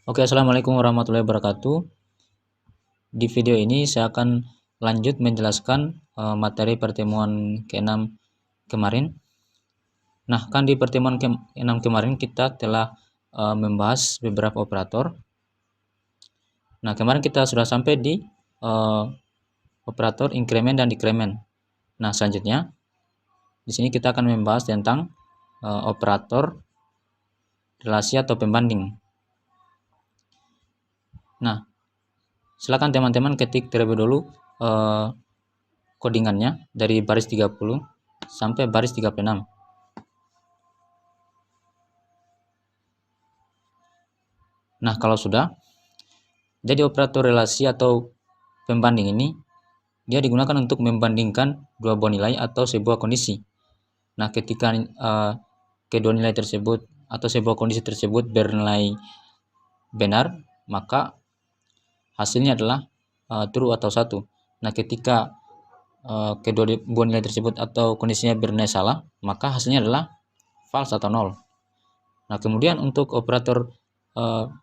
Oke, assalamualaikum warahmatullahi wabarakatuh. Di video ini saya akan lanjut menjelaskan materi pertemuan ke-6 kemarin. Nah, kan di pertemuan ke-6 kemarin kita telah membahas beberapa operator. Nah, kemarin kita sudah sampai di operator increment dan decrement. Nah, selanjutnya di sini kita akan membahas tentang operator relasi atau pembanding. Nah, silakan teman-teman ketik terlebih dulu codingannya dari baris 30 sampai baris 36. Nah, kalau sudah, jadi operator relasi atau pembanding ini dia digunakan untuk membandingkan dua buah nilai atau sebuah kondisi. Nah, ketika kedua nilai tersebut atau sebuah kondisi tersebut bernilai benar, maka hasilnya adalah true atau satu. Nah, ketika kedua buah nilai tersebut atau kondisinya bernilai salah, maka hasilnya adalah false atau nol. Nah, kemudian untuk operator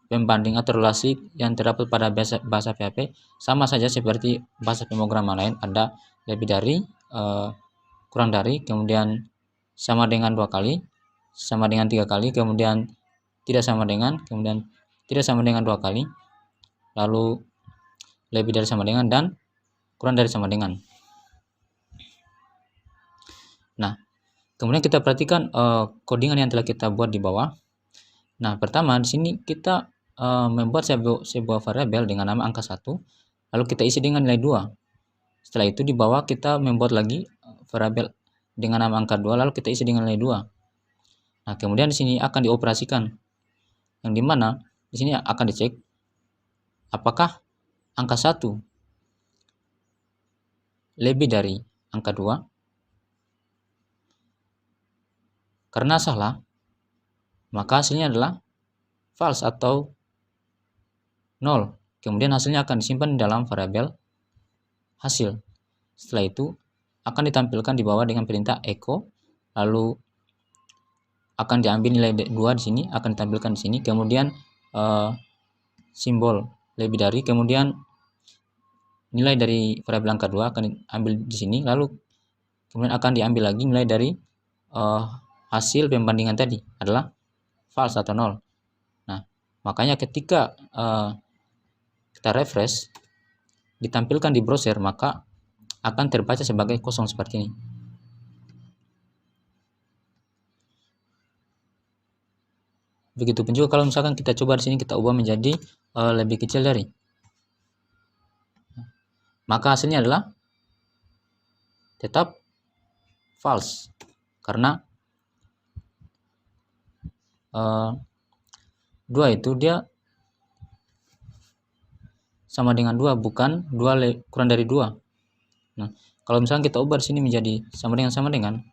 pembanding atau relasi yang terdapat pada bahasa PHP sama saja seperti bahasa pemrograman lain, ada lebih dari, kurang dari, kemudian sama dengan 2 kali, sama dengan 3 kali, kemudian tidak sama dengan, kemudian tidak sama dengan 2 kali, lalu lebih dari sama dengan, dan kurang dari sama dengan. Nah, kemudian kita perhatikan codingan yang telah kita buat di bawah. Nah, pertama di sini kita membuat sebuah variabel dengan nama angka 1, lalu kita isi dengan nilai 2. Setelah itu di bawah kita membuat lagi variabel dengan nama angka 2, lalu kita isi dengan nilai 2. Nah, kemudian di sini akan dioperasikan, yang dimana di sini akan dicek apakah angka 1 lebih dari angka 2. Karena salah, maka hasilnya adalah false atau 0. Kemudian hasilnya akan disimpan di dalam variabel hasil. Setelah itu akan ditampilkan di bawah dengan perintah echo, lalu akan diambil nilai 2 di sini, akan ditampilkan di sini, kemudian simbol lebih dari, kemudian nilai dari variabel angka 2 akan diambil di sini, lalu kemudian akan diambil lagi nilai dari hasil pembandingan tadi adalah false atau 0. Nah, makanya ketika kita refresh, ditampilkan di browser, maka akan terbaca sebagai kosong seperti ini. Begitupun juga kalau misalkan kita coba di sini kita ubah menjadi lebih kecil dari, maka hasilnya adalah tetap false karena 2 itu dia sama dengan 2, bukan 2 kurang dari 2. Nah, kalau misalnya kita ubah di sini menjadi sama dengan,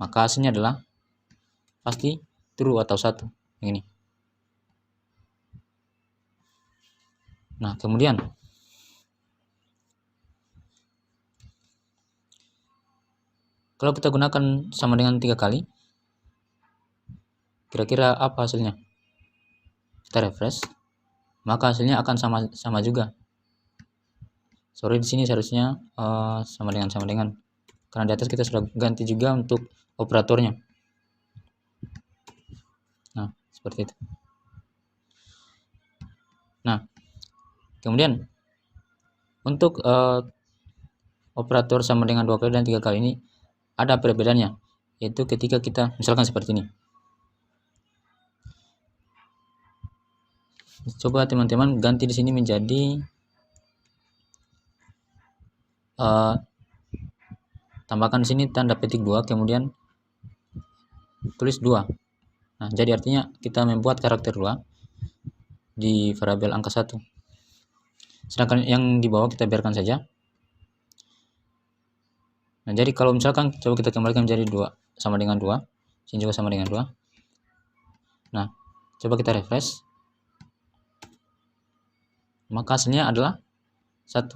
maka hasilnya adalah pasti true atau 1. Ini. Nah, kemudian kalau kita gunakan sama dengan 3 kali, kira-kira apa hasilnya? Kita refresh, maka hasilnya akan sama juga. Sorry, di sini seharusnya sama dengan, karena di atas kita sudah ganti juga untuk operatornya. Nah, seperti itu. Nah, kemudian untuk operator sama dengan 2 kali dan 3 kali ini ada perbedaannya, yaitu ketika kita misalkan seperti ini. Coba teman-teman ganti di sini menjadi tambahkan di sini tanda petik 2, kemudian tulis 2. Nah, jadi artinya kita membuat karakter 2 di variabel angka 1. Sedangkan yang di bawah kita biarkan saja. Nah, jadi kalau misalkan coba kita kembalikan menjadi 2 sama dengan 2, sini juga sama dengan 2. Nah, coba kita refresh, maka hasilnya adalah 1.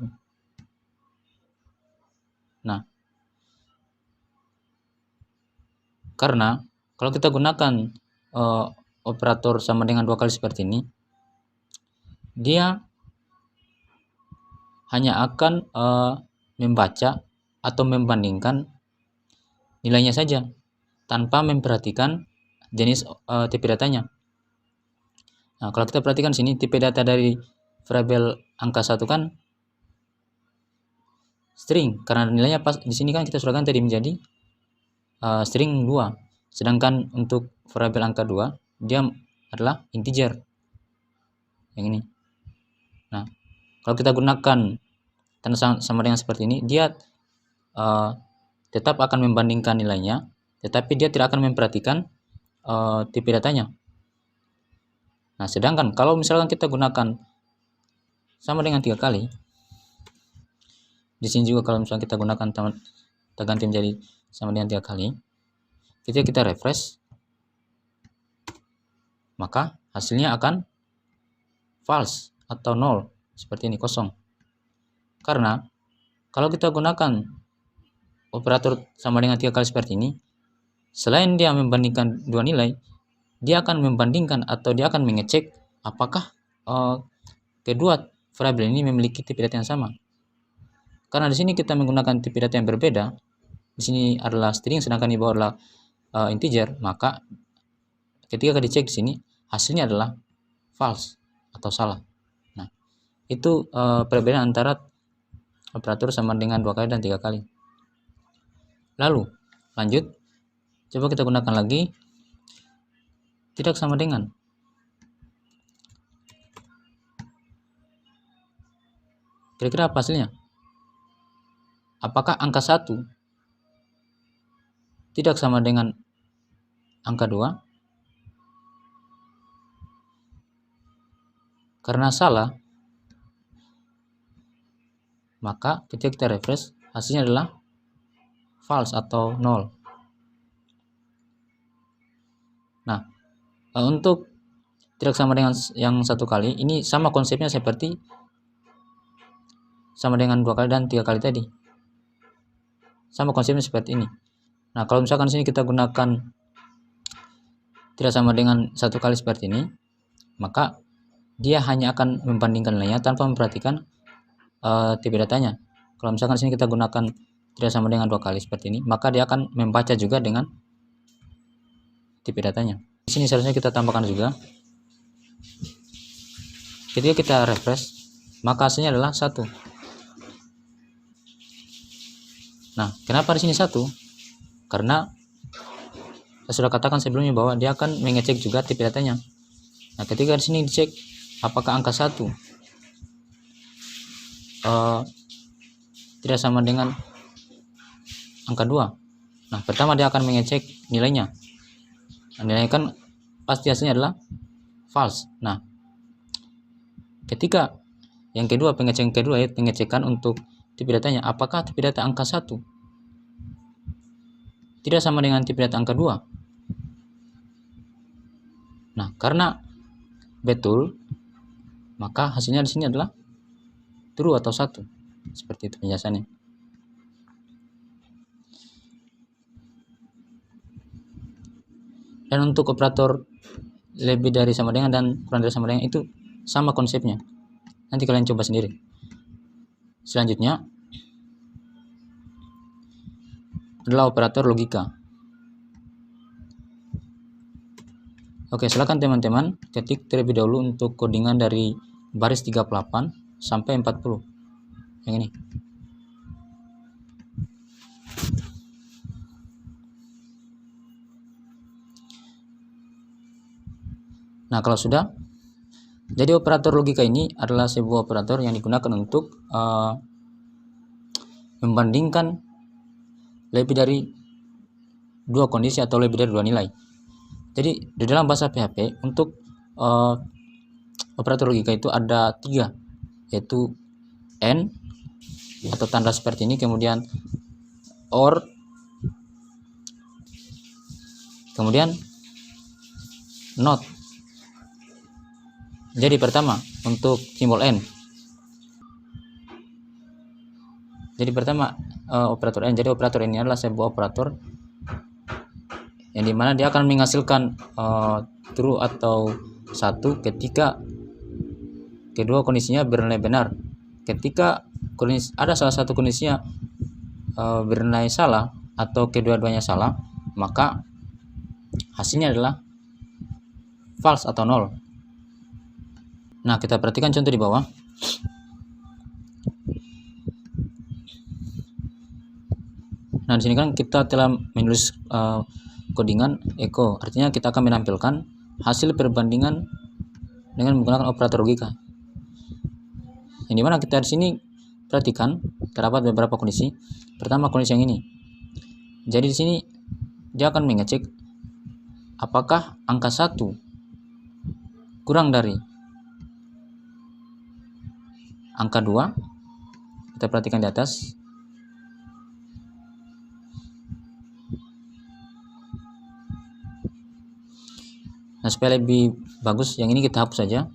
Nah, karena kalau kita gunakan operator sama dengan 2 kali seperti ini, dia hanya akan membaca atau membandingkan nilainya saja tanpa memperhatikan jenis tipe datanya. Nah, kalau kita perhatikan sini tipe data dari variabel angka 1 kan string, karena nilainya pas di sini kan kita sudah ganti tadi menjadi string 2. Sedangkan untuk variabel angka 2 dia adalah integer. Yang ini. Nah, kalau kita gunakan tanda sama dengan seperti ini, dia tetap akan membandingkan nilainya, tetapi dia tidak akan memperhatikan tipe datanya. Nah, sedangkan kalau misalkan kita gunakan sama dengan 3 kali, di sini juga kalau misalkan kita gunakan kita ganti menjadi sama dengan 3 kali, ketika kita refresh, maka hasilnya akan false atau 0, seperti ini, kosong. Karena kalau kita gunakan operator sama dengan 3 kali seperti ini, selain dia membandingkan 2 nilai, dia akan membandingkan atau dia akan mengecek apakah kedua variabel ini memiliki tipe data yang sama. Karena di sini kita menggunakan tipe data yang berbeda, di sini adalah string sedangkan di bawah adalah integer, maka ketika dicek di sini hasilnya adalah false atau salah. Nah, itu perbedaan antara operator sama dengan 2 kali dan 3 kali. Lalu lanjut, coba kita gunakan lagi tidak sama dengan. Kira-kira apa hasilnya? Apakah angka 1 tidak sama dengan angka 2? Karena salah, maka ketika kita refresh, hasilnya adalah false atau 0. Nah, untuk tidak sama dengan yang 1 kali, ini sama konsepnya seperti sama dengan 2 kali dan 3 kali tadi. Sama konsepnya seperti ini. Nah, kalau misalkan sini kita gunakan tidak sama dengan 1 kali seperti ini, maka dia hanya akan membandingkan nilainya tanpa memperhatikan tipe datanya. Kalau misalkan sini kita gunakan tidak sama dengan 2 kali seperti ini, maka dia akan membaca juga dengan tipe datanya. Di sini seharusnya kita tambahkan juga. Ketika kita refresh, maka hasilnya adalah 1. Nah, kenapa di sini 1? Karena saya sudah katakan sebelumnya bahwa dia akan mengecek juga tipe datanya. Nah, ketika di sini dicek apakah angka 1 tidak sama dengan angka 2. Nah, pertama dia akan mengecek nilainya. Nah, nilainya kan pasti hasilnya adalah false. Nah, ketika yang kedua, pengecekan kedua ya, pengecekan untuk tipe datanya, apakah tipe data angka 1 tidak sama dengan tipe data angka 2? Nah, karena betul, maka hasilnya di sini adalah true atau 1. Seperti itu penjelasannya. Dan untuk operator lebih dari sama dengan dan kurang dari sama dengan itu sama konsepnya. Nanti kalian coba sendiri. Selanjutnya adalah operator logika. Oke, silakan teman-teman ketik terlebih dahulu untuk codingan dari baris 38 sampai 40. Yang ini. Nah, kalau sudah, jadi operator logika ini adalah sebuah operator yang digunakan untuk membandingkan lebih dari 2 kondisi atau lebih dari 2 nilai. Jadi di dalam bahasa PHP untuk operator logika itu ada 3, yaitu AND atau tanda seperti ini, kemudian OR, kemudian NOT. Jadi pertama untuk simbol N. Jadi pertama operator N. Jadi operator ini adalah sebuah operator yang dimana dia akan menghasilkan true atau satu ketika kedua kondisinya bernilai benar. Ketika ada salah satu kondisinya bernilai salah atau kedua-duanya salah, maka hasilnya adalah false atau nol. Nah, kita perhatikan contoh di bawah. Nah, di sini kan kita telah menulis codingan echo, artinya kita akan menampilkan hasil perbandingan dengan menggunakan operator logika. Yang dimana kita di sini perhatikan terdapat beberapa kondisi. Pertama, kondisi yang ini. Jadi di sini dia akan mengecek apakah angka 1 kurang dari angka 2. Kita perhatikan di atas. Nah, supaya lebih bagus, yang ini kita hapus saja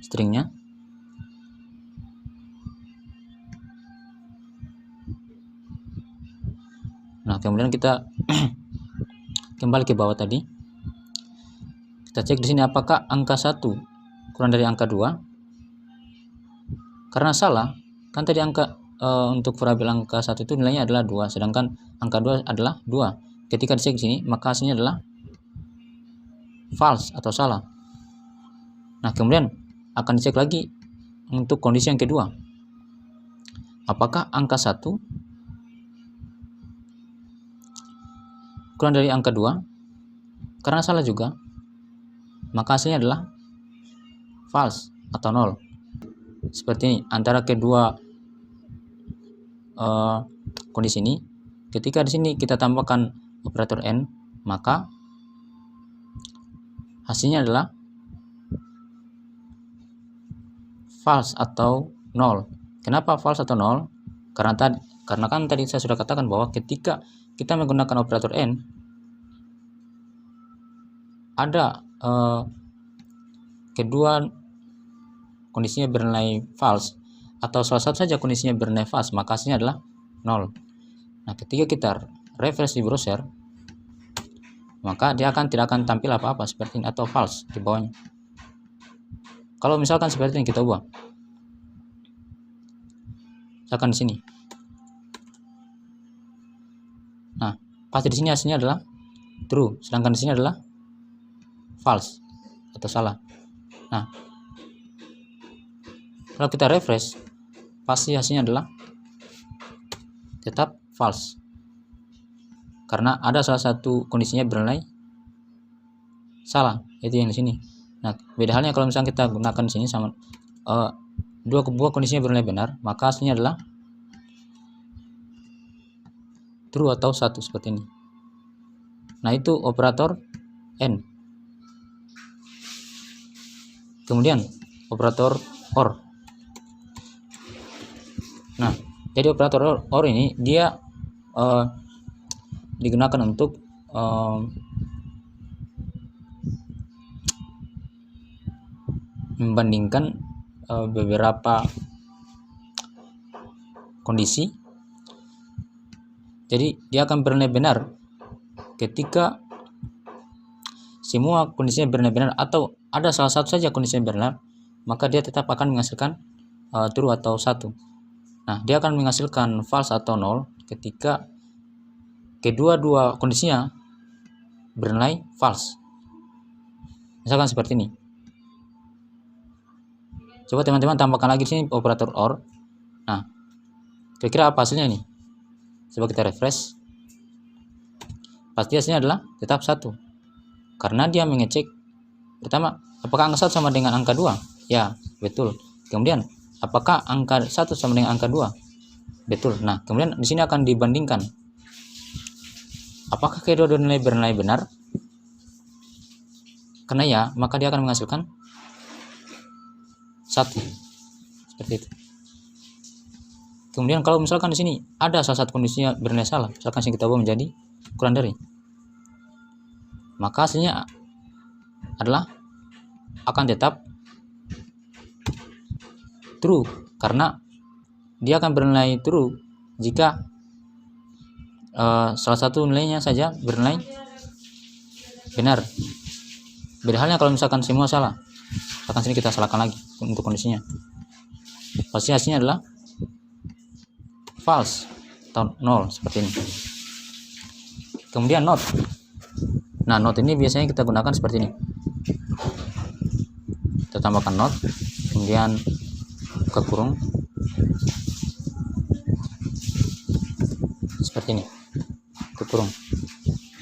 stringnya. Nah, kemudian kita kembali ke bawah tadi. Kita cek di sini apakah angka 1 kurang dari angka 2. Karena salah, kan tadi angka untuk variabel angka 1 itu nilainya adalah 2, sedangkan angka 2 adalah 2. Ketika dicek di sini, maka hasilnya adalah false atau salah. Nah, kemudian akan dicek lagi untuk kondisi yang kedua. Apakah angka 1 kurang dari angka 2? Karena salah juga, maka hasilnya adalah false atau nol. Seperti ini, antara kedua kondisi ini, ketika di sini kita tambahkan operator n, maka hasilnya adalah false atau nol. Kenapa false atau nol? Karena kan tadi saya sudah katakan bahwa ketika kita menggunakan operator n, ada kedua kondisinya bernilai false atau salah satu saja kondisinya bernilai false, maka hasilnya adalah nol. Nah, ketika kita refresh di browser, maka dia tidak akan tampil apa-apa seperti ini atau false di bawahnya. Kalau misalkan seperti ini kita ubah, misalkan di sini. Nah, pasti di sini hasilnya adalah true, sedangkan di sini adalah false atau salah. Nah, kalau kita refresh, pasti hasilnya adalah tetap false, karena ada salah satu kondisinya bernilai salah, itu yang di sini. Nah, beda halnya kalau misalnya kita gunakan di sini sama dua kondisinya bernilai benar, maka hasilnya adalah true atau 1 seperti ini. Nah, itu operator n. Kemudian operator OR. Nah, jadi operator OR ini dia digunakan untuk membandingkan beberapa kondisi. Jadi dia akan bernilai benar ketika semua kondisinya bernilai benar atau ada salah satu saja kondisinya benar, maka dia tetap akan menghasilkan true atau 1. Nah, dia akan menghasilkan false atau nol ketika kedua-dua kondisinya bernilai false. Misalkan seperti ini. Coba teman-teman tambahkan lagi di sini operator OR. Nah, kira-kira apa hasilnya ini? Coba kita refresh. Pasti hasilnya adalah tetap 1. Karena dia mengecek pertama, apakah angka 1 sama dengan angka 2? Ya, betul. Kemudian, apakah angka 1 sama dengan angka 2? Betul. Nah, kemudian di sini akan dibandingkan. Apakah kedua-dua nilai bernilai benar? Karena ya, maka dia akan menghasilkan 1. Seperti itu. Kemudian kalau misalkan di sini ada salah satu kondisinya bernilai salah, misalkan sini kita ubah menjadi kurang dari, maka hasilnya adalah akan tetap true, karena dia akan bernilai true jika salah satu nilainya saja bernilai benar. Beda halnya kalau misalkan semua salah. Misalkan sini kita salahkan lagi untuk kondisinya. Pasti hasilnya adalah false atau 0 seperti ini. Kemudian not. Nah, not ini biasanya kita gunakan seperti ini. Kita tambahkan not, kemudian buka kurung seperti ini, buka kurung.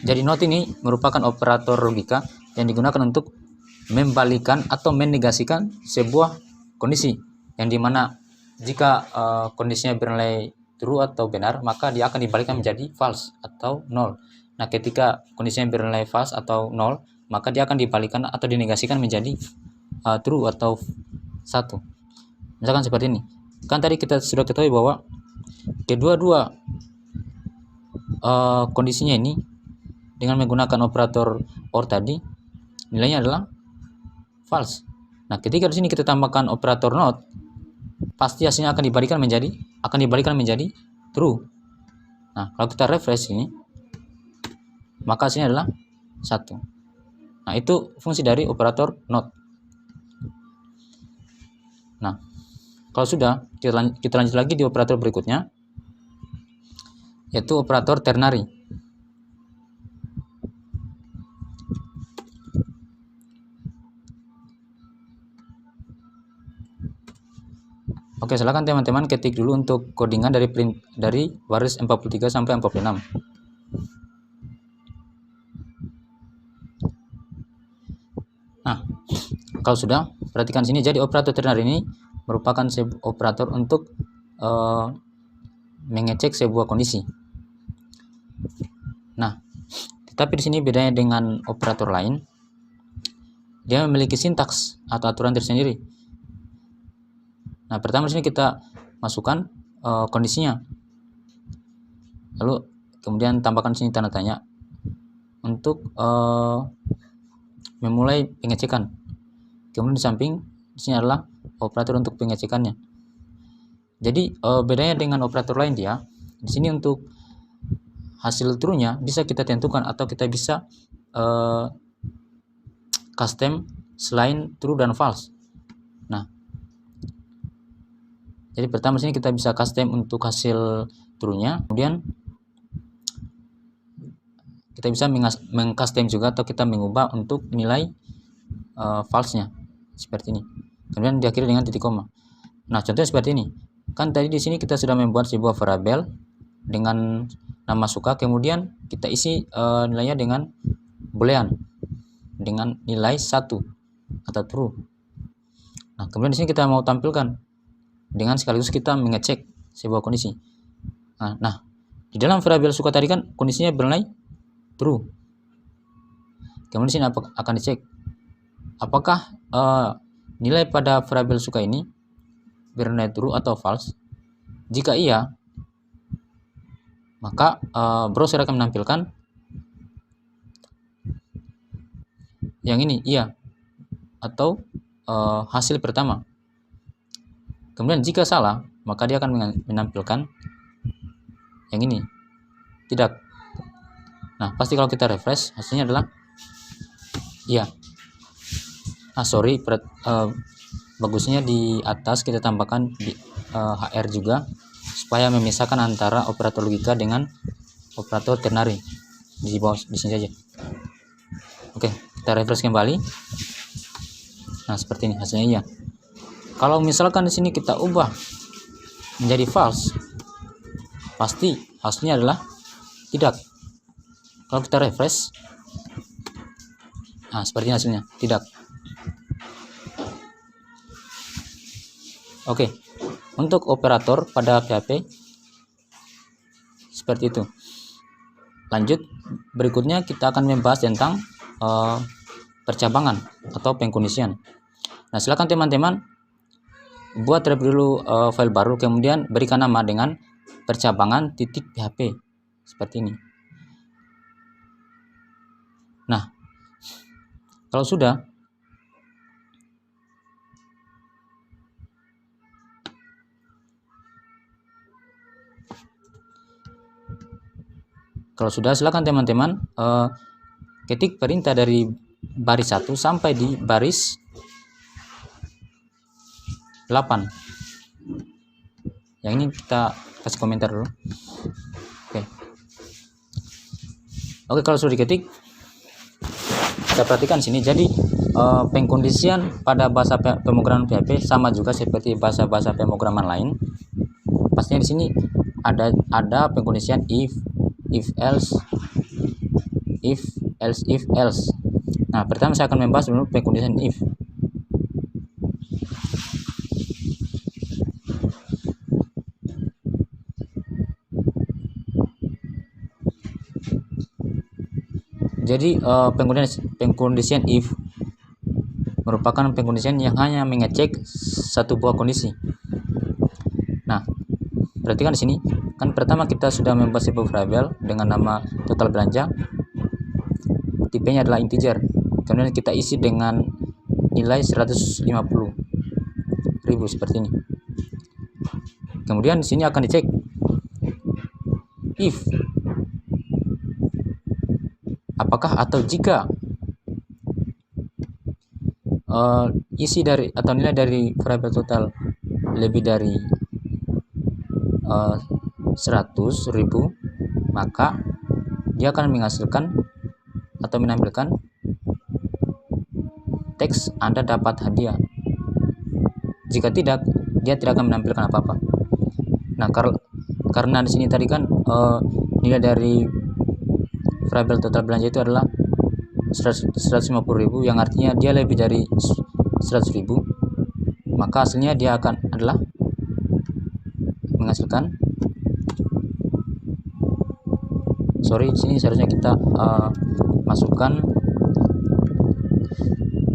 Jadi not ini merupakan operator logika yang digunakan untuk membalikan atau menegasikan sebuah kondisi, yang dimana jika kondisinya bernilai true atau benar, maka dia akan dibalikkan menjadi false atau 0. Nah, ketika kondisinya bernilai false atau 0, maka dia akan dibalikkan atau dinegasikan menjadi true atau 1. Misalkan seperti ini. Kan tadi kita sudah ketahui bahwa kedua-dua kondisinya ini dengan menggunakan operator OR tadi nilainya adalah false. Nah, ketika di sini kita tambahkan operator not, pasti hasilnya akan dibalikkan menjadi true. Nah, kalau kita refresh ini, maka hasilnya adalah 1. Nah, itu fungsi dari operator not. Nah, kalau sudah, kita lanjut lagi di operator berikutnya, yaitu operator ternary. Oke, silakan teman-teman ketik dulu untuk codingan dari baris 43 sampai 46. Nah, kalau sudah, perhatikan sini. Jadi operator ternary ini merupakan operator untuk mengecek sebuah kondisi. Nah, tetapi di sini bedanya dengan operator lain, dia memiliki sintaks atau aturan tersendiri. Nah, pertama di sini kita masukkan kondisinya, lalu kemudian tambahkan sini tanda tanya untuk memulai pengecekan. Kemudian di samping di sini adalah operator untuk pengecekannya. Jadi bedanya dengan operator lain, dia di sini untuk hasil true-nya bisa kita tentukan atau kita bisa custom selain true dan false. Nah, jadi pertama sini kita bisa custom untuk hasil true-nya, kemudian kita bisa mengcustom juga atau kita mengubah untuk nilai false-nya seperti ini. Kemudian diakhiri dengan titik koma. Nah, contohnya seperti ini. Kan tadi di sini kita sudah membuat sebuah variabel dengan nama suka, kemudian kita isi nilainya dengan boolean dengan nilai 1 atau true. Nah, kemudian di sini kita mau tampilkan dengan sekaligus kita mengecek sebuah kondisi. Nah, di dalam variabel suka tadi kan kondisinya bernilai true. Kemudian di sini akan dicek apakah nilai pada variabel suka ini bernilai true atau false. Jika iya, maka browser akan menampilkan yang ini iya atau hasil pertama. Kemudian jika salah, maka dia akan menampilkan yang ini tidak. Nah, pasti kalau kita refresh hasilnya adalah iya. Bagusnya di atas kita tambahkan di HR juga supaya memisahkan antara operator logika dengan operator ternary. Di bawah di sini saja. Oke, kita refresh kembali. Nah, seperti ini hasilnya iya. Kalau misalkan di sini kita ubah menjadi false, pasti hasilnya adalah tidak. Kalau kita refresh, nah seperti ini hasilnya tidak. Oke, untuk operator pada PHP seperti itu. Lanjut, berikutnya kita akan membahas tentang percabangan atau pengkondisian. Nah, silakan teman-teman buat terlebih dulu file baru, kemudian berikan nama dengan percabangan titik PHP seperti ini. Nah, kalau sudah, silakan teman-teman ketik perintah dari baris 1 sampai di baris 8. Yang ini kita kasih komentar dulu. Oke, kalau sudah diketik, kita perhatikan sini. Jadi pengkondisian pada bahasa pemrograman PHP sama juga seperti bahasa-bahasa pemrograman lain. Pastinya di sini ada pengkondisian if else, if else. Nah, pertama saya akan membahas dulu pengkondisian if. Jadi pengkondisian if merupakan pengkondisian yang hanya mengecek satu buah kondisi. Nah, perhatikan di sini. Kan pertama kita sudah membahas sebuah variabel dengan nama total belanja. Tipenya adalah integer. Kemudian kita isi dengan nilai 150.000 seperti ini. Kemudian di sini akan dicek if apakah atau jika isi dari atau nilai dari variabel total lebih dari 100.000, maka dia akan menghasilkan atau menampilkan teks Anda dapat hadiah. Jika tidak, dia tidak akan menampilkan apa-apa. Nah, karena di sini tadi kan nilai dari variabel total belanja itu adalah 150.000, yang artinya dia lebih dari 100.000, maka hasilnya dia akan adalah menghasilkan, di sini seharusnya kita masukkan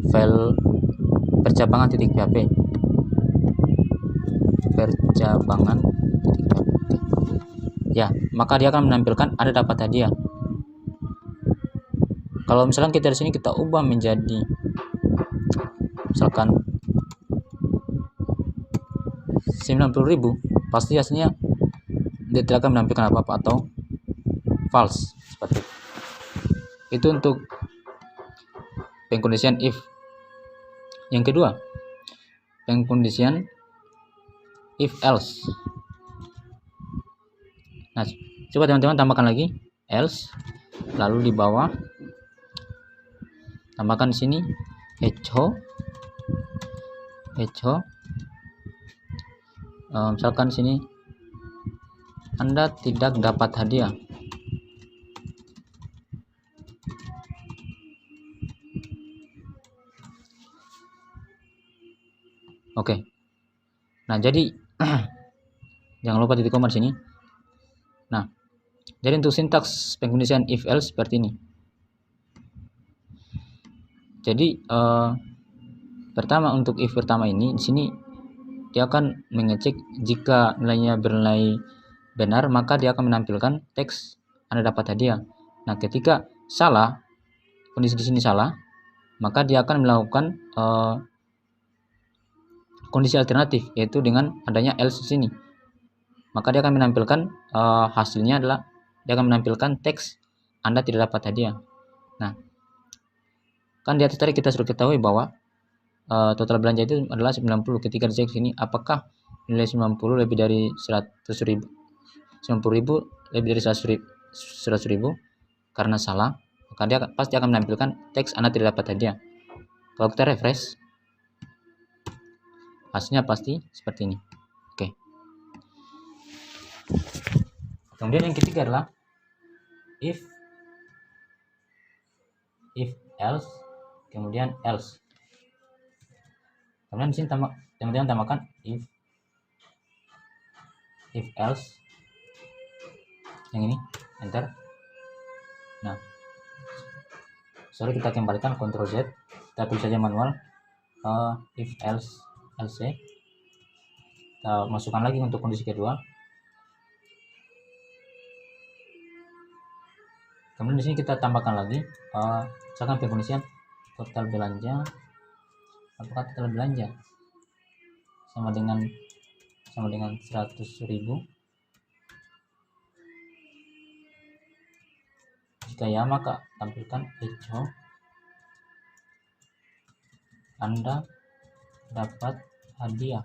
file percabangan .php, ya, maka dia akan menampilkan ada dapat hadiah. Kalau misalkan kita di sini kita ubah menjadi misalkan 90.000, pasti hasilnya dia tidak akan menampilkan apa-apa atau false seperti itu. Itu untuk pengkondisian if. Yang kedua, pengkondisian if else. Nah, coba teman-teman tambahkan lagi else, lalu di bawah tambahkan di sini echo. Misalkan sini Anda tidak dapat hadiah. Oke. Nah, jadi jangan lupa titik koma di sini. Nah, jadi untuk sintaks pengkondisian if else seperti ini. Jadi pertama untuk if pertama ini di sini dia akan mengecek jika nilainya bernilai benar, maka dia akan menampilkan teks Anda dapat hadiah. Nah, ketika salah, kondisi di sini salah, maka dia akan melakukan kondisi alternatif, yaitu dengan adanya else di sini. Maka dia akan menampilkan hasilnya adalah dia akan menampilkan teks Anda tidak dapat hadiah. Nah, kan di atas tadi kita sudah ketahui bahwa total belanja itu adalah 90. Ketika dicek sini apakah nilai 90 lebih dari 100.000, 90.000 lebih dari 100.000, karena salah, maka dia pasti akan menampilkan teks Anda tidak dapat hadiah. Kalau kita refresh, hasilnya pasti seperti ini. Oke. Kemudian yang ketiga adalah if else, kemudian else. Kemudian di sini teman-teman tambahkan if else, yang ini, enter. Nah, kita kembalikan Ctrl Z, kita tulis saja manual if else kita masukkan lagi untuk kondisi kedua. Kemudian di sini kita tambahkan lagi misalkan pengkondisian total belanja, apakah total belanja sama dengan 100.000. Jika ya, maka tampilkan echo Anda dapat hadiah.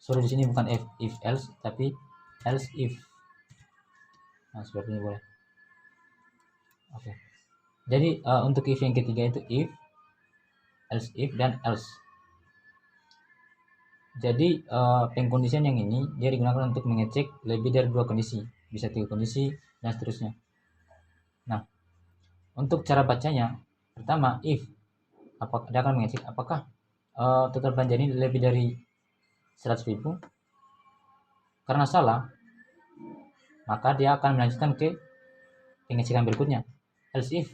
Sorry, di sini bukan if else tapi else if. Nah, seperti ini boleh. Oke. Jadi untuk if yang ketiga itu if, else if, dan else. Jadi pengkondisian yang ini dia digunakan untuk mengecek lebih dari 2 kondisi, bisa 3 kondisi dan seterusnya. Nah, untuk cara bacanya, pertama if, dia akan mengecek apakah total belanja ini lebih dari 100.000. Karena salah, maka dia akan melanjutkan ke pengecekan berikutnya. Else if,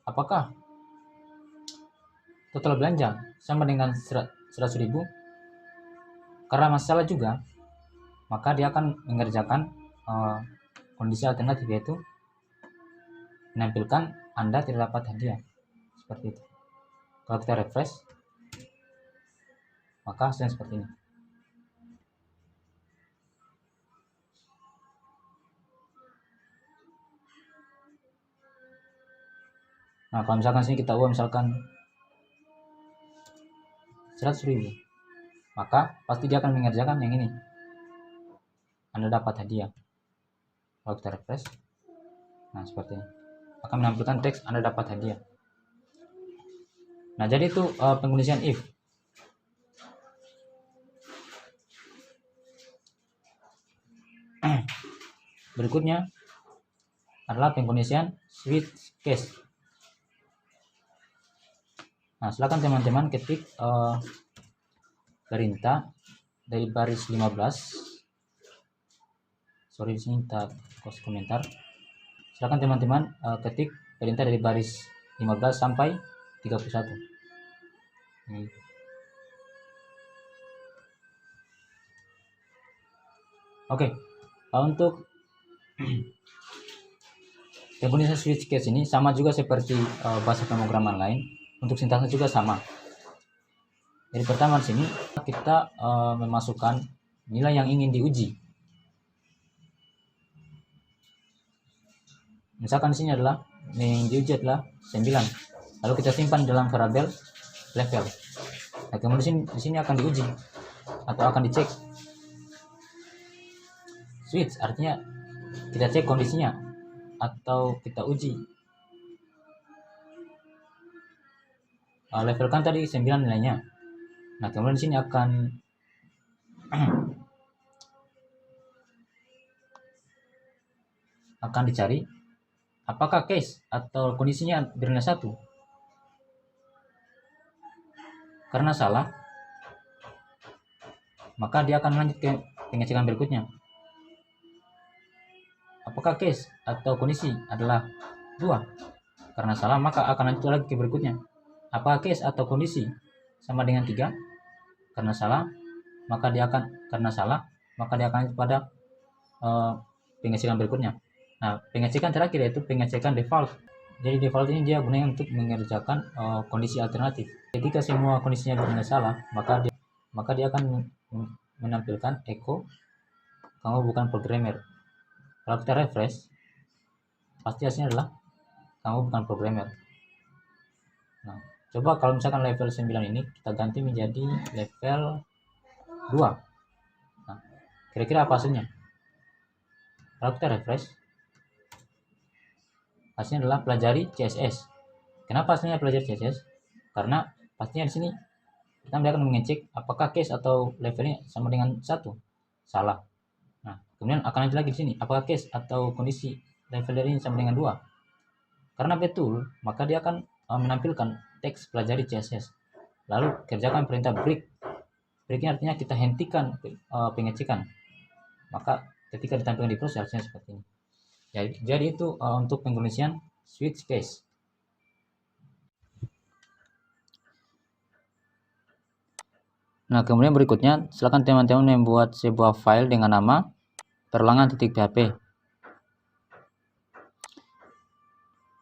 apakah total belanja sama dengan 100.000? Karena masalah juga, maka dia akan mengerjakan kondisi alternatif, yaitu menampilkan Anda tidak dapat hadiah. Seperti itu. Kalau kita refresh, maka hasilnya seperti ini. Nah, kalau misalkan sini kita ubah misalkan 100.000, maka pasti dia akan mengerjakan yang ini, Anda dapat hadiah. Kalau kita refresh, nah seperti ini, akan menampilkan teks Anda dapat hadiah. Nah, jadi itu pengkondisian if. Berikutnya adalah pengkondisian switch case. Nah, silakan teman-teman ketik perintah dari baris 15. Sorry, di sini kita close komentar. Silakan teman-teman ketik perintah dari baris 15 sampai 31. Oke. Untuk penggunaan switch case ini sama juga seperti bahasa pemrograman lain. Untuk sintaksnya juga sama. Jadi pertama di sini kita memasukkan nilai yang ingin diuji. Misalkan di sini adalah yang diuji adalah 9. Lalu kita simpan dalam variabel level. Nah, kemudian di sini akan diuji atau akan dicek. Switch artinya kita cek kondisinya atau kita uji. Level kan tadi 9 nilainya. Nah, kemudian di sini akan dicari apakah case atau kondisinya bernilai 1. Karena salah, maka dia akan lanjut ke pengecekan berikutnya. Apakah case atau kondisi adalah 2? Karena salah, maka akan lanjut lagi ke berikutnya. Apakah case atau kondisi sama dengan 3? Karena salah, maka dia akan lanjut pada pengecekan berikutnya. Nah, pengecekan terakhir yaitu pengecekan default. Jadi default ini dia gunanya untuk mengerjakan kondisi alternatif. Ketika semua kondisinya benar salah, maka dia akan menampilkan echo kamu bukan programmer. Kalau kita refresh, pasti hasilnya adalah kamu bukan programmer. Nah, coba kalau misalkan level 9 ini kita ganti menjadi level 2. Nah, kira-kira apa hasilnya? Kalau kita refresh, hasilnya adalah pelajari CSS. Kenapa hasilnya pelajari CSS? Karena pastinya di sini pertama dia akan mengecek apakah case atau levelnya sama dengan 1. Salah. Nah, kemudian akan lanjut lagi di sini, apakah case atau kondisi level dari ini sama dengan 2. Karena betul, maka dia akan menampilkan teks pelajari CSS. Lalu kerjakan perintah break. Breaknya artinya kita hentikan pengecekan. Maka ketika ditampilkan di proses hasilnya seperti ini. Jadi itu untuk penggunaan switch case. Nah, kemudian berikutnya silakan teman-teman membuat sebuah file dengan nama perlangan.php.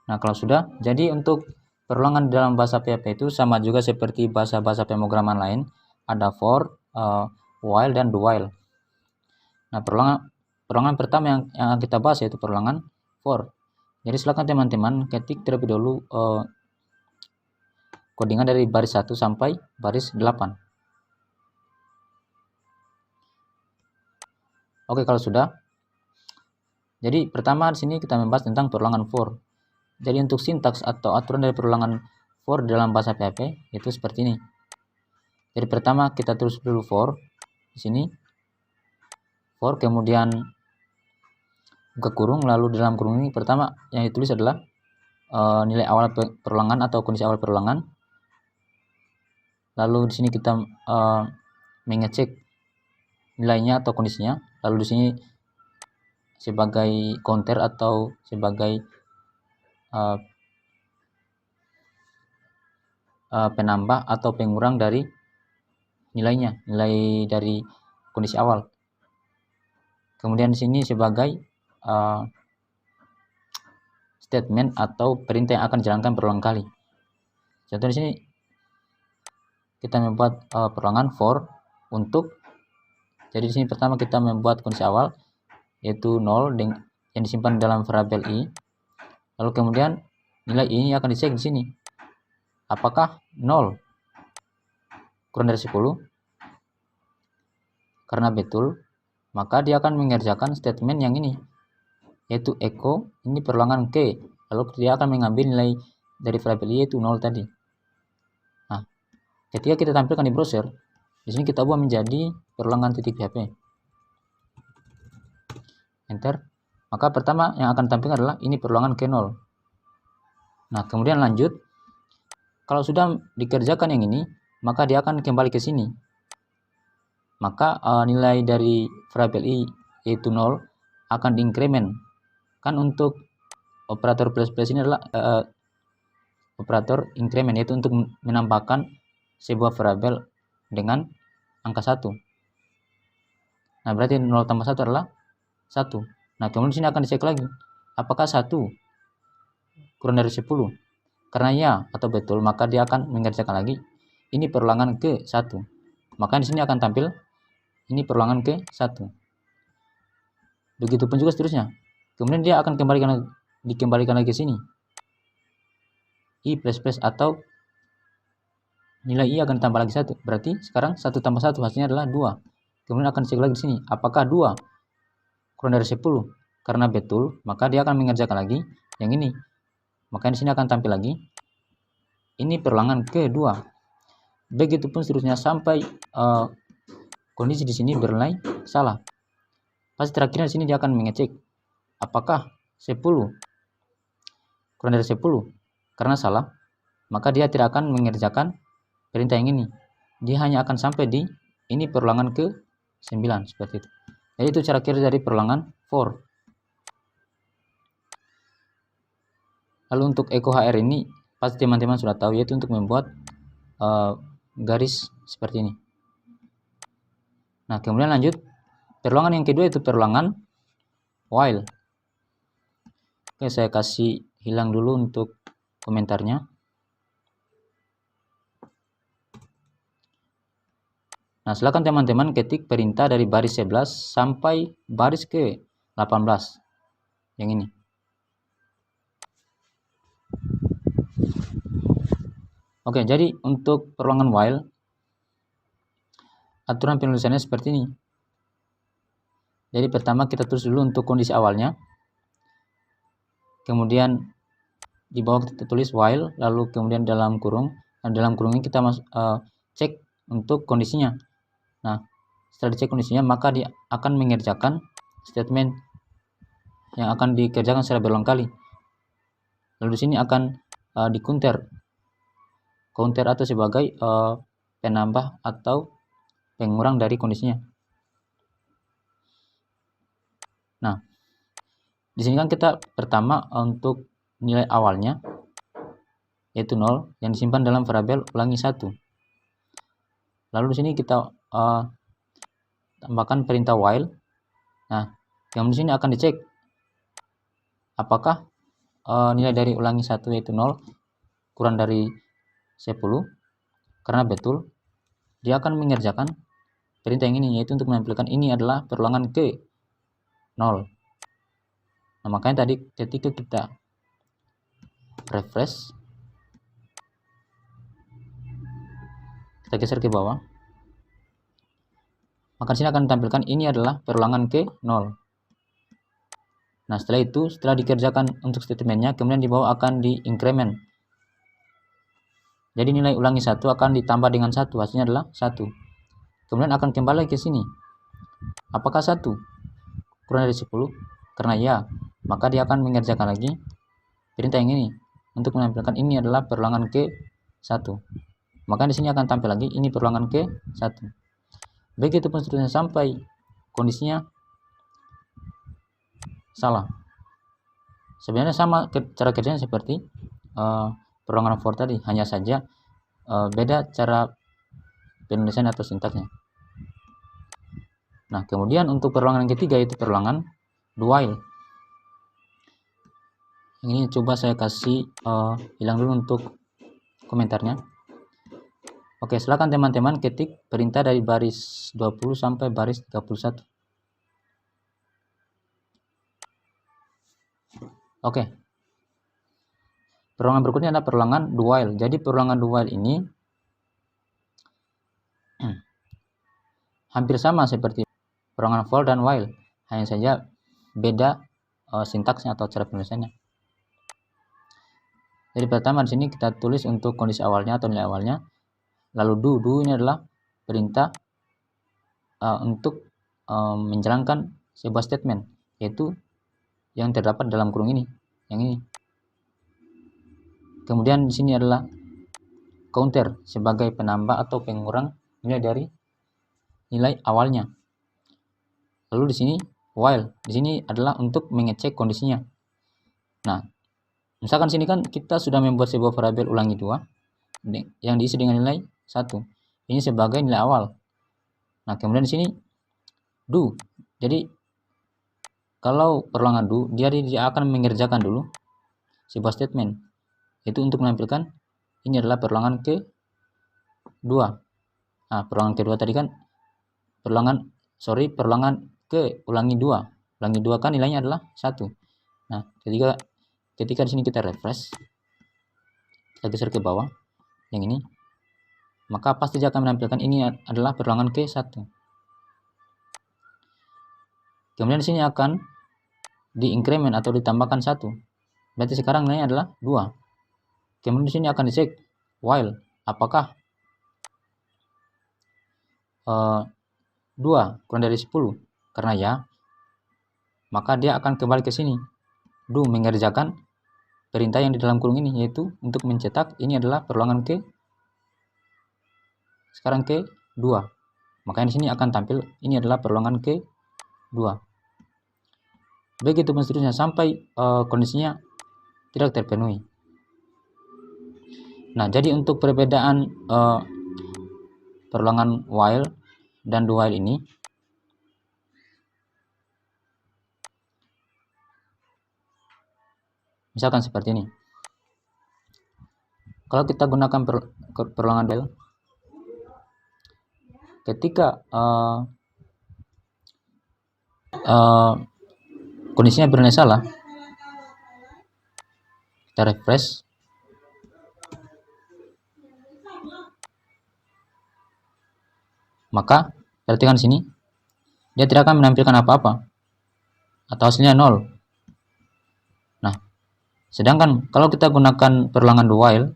Nah, kalau sudah, jadi untuk Perulangan dalam bahasa PHP itu sama juga seperti bahasa-bahasa pemrograman lain, ada for, while, dan do while. Nah, perulangan pertama yang kita bahas yaitu perulangan for. Jadi silakan teman-teman ketik terlebih dahulu codingan dari baris 1 sampai baris 8. Oke, kalau sudah. Jadi pertama di sini kita membahas tentang perulangan for. Jadi untuk sintaks atau aturan dari perulangan for dalam bahasa PHP itu seperti ini. Jadi pertama kita tulis dulu for di sini. For, kemudian buka kurung, lalu dalam kurung ini pertama yang ditulis adalah nilai awal perulangan atau kondisi awal perulangan. Lalu di sini kita mengecek nilainya atau kondisinya. Lalu di sini sebagai counter atau sebagai penambah atau pengurang dari nilainya, nilai dari kondisi awal. Kemudian di sini sebagai statement atau perintah yang akan dijalankan berulang kali. Contoh di sini kita membuat perulangan for untuk. Jadi di sini pertama kita membuat kondisi awal yaitu 0 yang disimpan dalam variabel i. Lalu kemudian nilai i akan dicek di sini. Apakah 0 kurang dari 10? Karena betul, maka dia akan mengerjakan statement yang ini, yaitu echo ini perulangan ke. Lalu dia akan mengambil nilai dari variabel i yaitu 0 tadi. Nah, ketika kita tampilkan di browser, di sini kita ubah menjadi perulangan .php. Enter. Maka pertama yang akan tampilkan adalah ini perulangan ke 0. Nah, kemudian lanjut. Kalau sudah dikerjakan yang ini, maka dia akan kembali ke sini. Maka nilai dari variabel i yaitu 0 akan diinkremen. Kan untuk operator plus plus ini adalah operator increment, yaitu untuk menambahkan sebuah variabel dengan angka 1. Nah, berarti 0 tambah 1 adalah 1. Nah, kemudian sini akan dicek lagi. Apakah 1 kurang dari 10? Karena ya atau betul, maka dia akan mengerjakan lagi ini perulangan ke 1. Maka di sini akan tampil ini perulangan ke 1. Begitupun juga seterusnya. Kemudian dia akan dikembalikan lagi ke sini. I plus plus atau nilai i akan tambah lagi 1. Berarti sekarang 1 tambah 1 hasilnya adalah 2. Kemudian akan dicek lagi di sini. Apakah 2 kurang dari 10? Karena betul, maka dia akan mengerjakan lagi yang ini. Maka di sini akan tampil lagi ini perulangan kedua. Begitupun seterusnya sampai kondisi di sini bernilai salah. Pas terakhirnya di sini dia akan mengecek apakah 10 kurang dari 10. Karena salah, maka dia tidak akan mengerjakan perintah yang ini. Dia hanya akan sampai di ini perulangan ke 9 seperti itu. Jadi itu cara kerja dari perulangan for. Lalu untuk echo hr ini pasti teman-teman sudah tahu, yaitu untuk membuat garis seperti ini. Nah, kemudian lanjut perulangan yang kedua itu perulangan while. Oke, saya kasih hilang dulu untuk komentarnya. Nah, silakan teman-teman ketik perintah dari baris 11 sampai baris ke 18 yang ini. Oke, jadi untuk perulangan while aturan penulisannya seperti ini. Jadi pertama kita tulis dulu untuk kondisi awalnya. Kemudian di bawah kita tulis while, lalu kemudian dalam kurung. Nah, dalam kurung ini kita cek untuk kondisinya. Nah, setelah dicek kondisinya, maka dia akan mengerjakan statement yang akan dikerjakan secara berulang kali. Lalu di sini akan di counter atau sebagai penambah atau pengurang dari kondisinya. Nah, di sini kan kita pertama untuk nilai awalnya yaitu 0 yang disimpan dalam variabel ulangi 1. Lalu di sini kita tambahkan perintah while. Nah, yang di sini akan dicek apakah nilai dari ulangi 1 yaitu 0 kurang dari 10, karena betul, dia akan mengerjakan perintah yang ini, yaitu untuk menampilkan ini adalah perulangan ke 0. Nah, makanya tadi ketika kita refresh, kita geser ke bawah, maka sini akan ditampilkan ini adalah perulangan ke 0. Nah, setelah itu, setelah dikerjakan untuk statementnya, kemudian di bawah akan di-increment. Jadi nilai ulangi 1 akan ditambah dengan 1, hasilnya adalah 1. Kemudian akan kembali ke sini. Apakah 1 kurang dari 10? Karena ya, maka dia akan mengerjakan lagi perintah yang ini untuk menampilkan ini adalah perulangan ke 1. Maka di sini akan tampil lagi ini perulangan ke 1. Begitu pun seterusnya sampai kondisinya salah. Sebenarnya sama cara kerjanya seperti perulangan for tadi, hanya saja beda cara penulisan atau sintaksnya. Nah, kemudian untuk perulangan yang ketiga itu perulangan do while. Ini coba saya kasih hilang dulu untuk komentarnya. Oke, silakan teman-teman ketik perintah dari baris 20 sampai baris 31. Oke. Perulangan berikutnya adalah perulangan do while. Jadi perulangan do while ini hampir sama seperti perulangan for dan while, hanya saja beda sintaksnya atau cara penulisannya. Jadi pertama di sini kita tulis untuk kondisi awalnya atau nilai awalnya. Lalu do ini adalah perintah untuk menjalankan sebuah statement, yaitu yang terdapat dalam kurung ini, yang ini. Kemudian di sini adalah counter sebagai penambah atau pengurang nilai dari nilai awalnya. Lalu di sini while, di sini adalah untuk mengecek kondisinya. Nah, misalkan sini kan kita sudah membuat sebuah variabel ulangi 2 yang diisi dengan nilai 1. Ini sebagai nilai awal. Nah, kemudian di sini do. Jadi kalau perulangan do, dia akan mengerjakan dulu sebuah statement, itu untuk menampilkan ini adalah perulangan ke-2. Nah, perulangan kedua tadi kan perulangan ke ulangi 2. Ulangi 2 kan nilainya adalah 1. Nah, ketika di sini kita refresh, kita geser ke bawah yang ini, maka pasti dia akan menampilkan ini adalah perulangan ke-1. Kemudian di sini akan di-increment atau ditambahkan 1. Berarti sekarang nilainya adalah 2. Kemudian di sini akan dicek while, apakah 2 kurang dari 10? Karena ya, maka dia akan kembali ke sini. Do mengerjakan perintah yang di dalam kurung ini, yaitu untuk mencetak ini adalah perulangan sekarang ke-2. Makanya di sini akan tampil ini adalah perulangan ke-2. Begitu seterusnya sampai kondisinya tidak terpenuhi. Nah, jadi untuk perbedaan perulangan while dan do while ini, misalkan seperti ini. Kalau kita gunakan perulangan while, ketika kondisinya bernilai salah, kita refresh, maka perhatikan sini, dia tidak akan menampilkan apa-apa atau hasilnya 0. Nah, sedangkan kalau kita gunakan perulangan do while,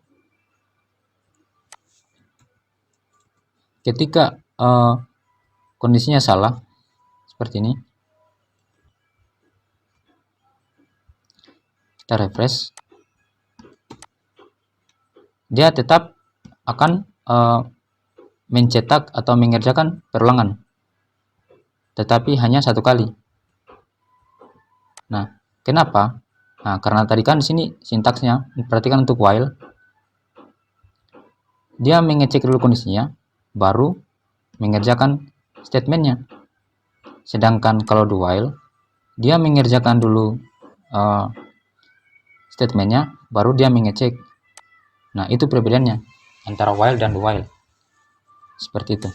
ketika kondisinya salah seperti ini, kita refresh, dia tetap akan mencetak atau mengerjakan perulangan, tetapi hanya 1 kali. Nah, kenapa? Nah, karena tadi kan di sini sintaksnya, perhatikan untuk while, dia mengecek dulu kondisinya, baru mengerjakan statementnya. Sedangkan kalau do while, dia mengerjakan dulu statementnya, baru dia mengecek. Nah, itu perbedaannya antara while dan do while. Seperti itu.